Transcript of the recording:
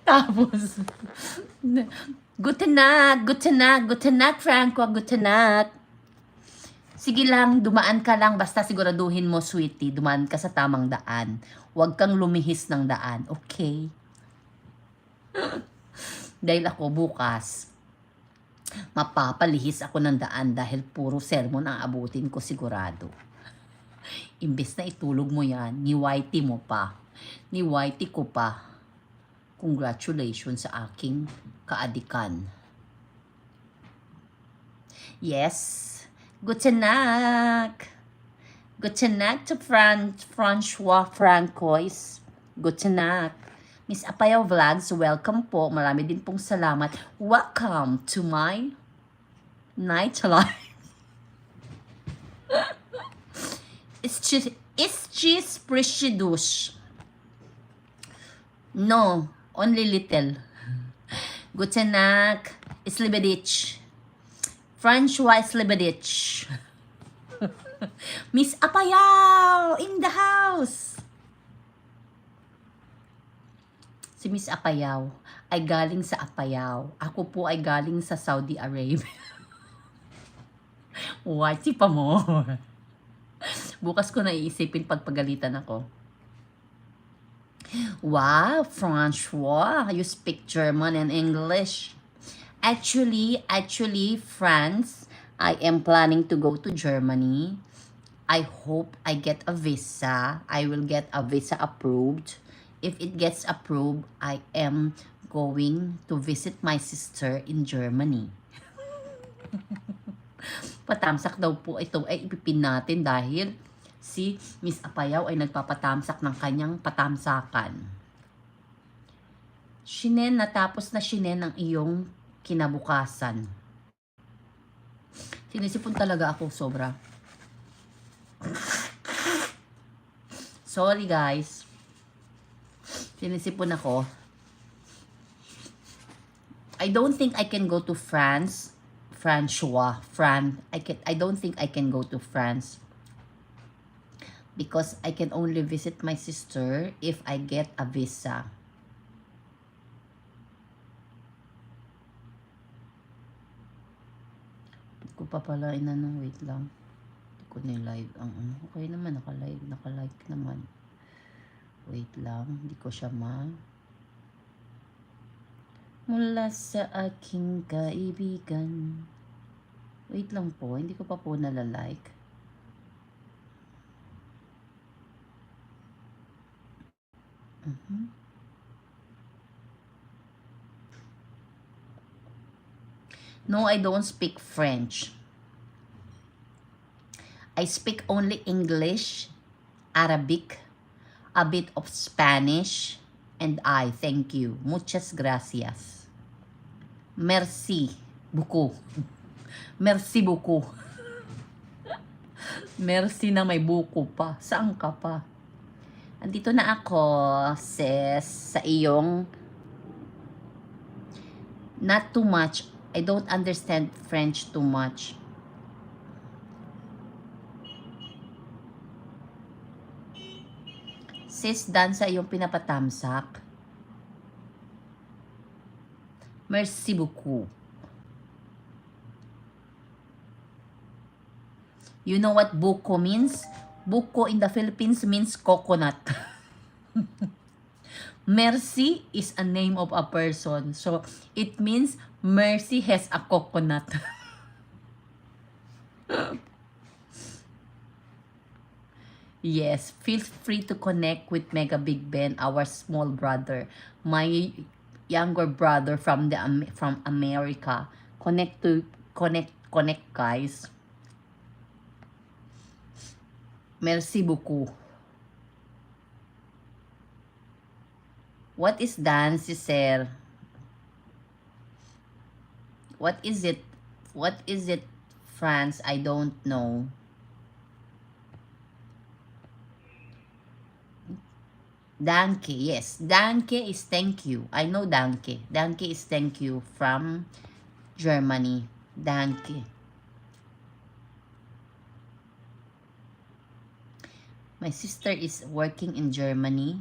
Tapos, guten Nacht, Franco, guten Nacht. Sige lang, dumaan ka lang, basta siguraduhin mo, sweetie, dumaan ka sa tamang daan. Huwag kang lumihis ng daan, okay? Dahil ako bukas, mapapalihis ako ng daan dahil puro sermon ang abutin ko sigurado. Imbes na itulog mo yan, ni Whitey mo pa. Ni Whitey ko pa. Congratulations sa aking kaadikan. Yes. Guten Nacht. Guten Nacht to Francois Francois. Guten Nacht. Miss Apayaw Vlogs, welcome po. Marami din pong salamat. Welcome to my nightlife. It's cheese precious. No, only little. Guten Nacht. Slibedich. Francois Slibedich. Miss Apayaw in the house. Si Miss Apayaw ay galing sa Apayao. Ako po ay galing sa Saudi Arabia. Whitey pa mo. Bukas ko naiisipin pagpagalitan ako. Wow, Francois, you speak German and English. Actually, France, I am planning to go to Germany. I hope I get a visa. I will get a visa approved. If it gets approved, I am going to visit my sister in Germany. Patamsak daw po ito ay ipipin natin dahil si Miss Apayaw ay nagpapatamsak ng kanyang patamsakan. Shinen, natapos na shinen ang iyong kinabukasan. Sinisipon talaga ako sobra. Sorry guys. Sinisipon ako. I don't think I can go to France. I don't think I can go to France. Because I can only visit my sister if I get a visa. Ko pa pala inanong, wait lang. Hindi ko ni-live ang ano. Okay naman, naka-like naman. Wait lang, hindi ko siya mula sa aking kaibigan. Wait lang po, hindi ko pa po nalalike. No, I don't speak French. I speak only English, Arabic, a bit of Spanish, and thank you. Muchas gracias. Merci beaucoup. Merci beaucoup. Merci na may buko pa. Saan ka pa? Andito na ako, sis, sa iyong not too much. I don't understand French too much. Sis, done sa iyong pinapatamsak. Merci beaucoup. You know what buko means? Buko in the Philippines means coconut. Merci is a name of a person. So, it means Mercy has a coconut. Yes, feel free to connect with Mega Big Ben, our small brother. My younger brother from America. Connect guys. Merci beaucoup. What is dance, sir? What is it? What is it, France? I don't know. Danke, yes. Danke is thank you. I know danke. Danke is thank you from Germany. Danke. My sister is working in Germany.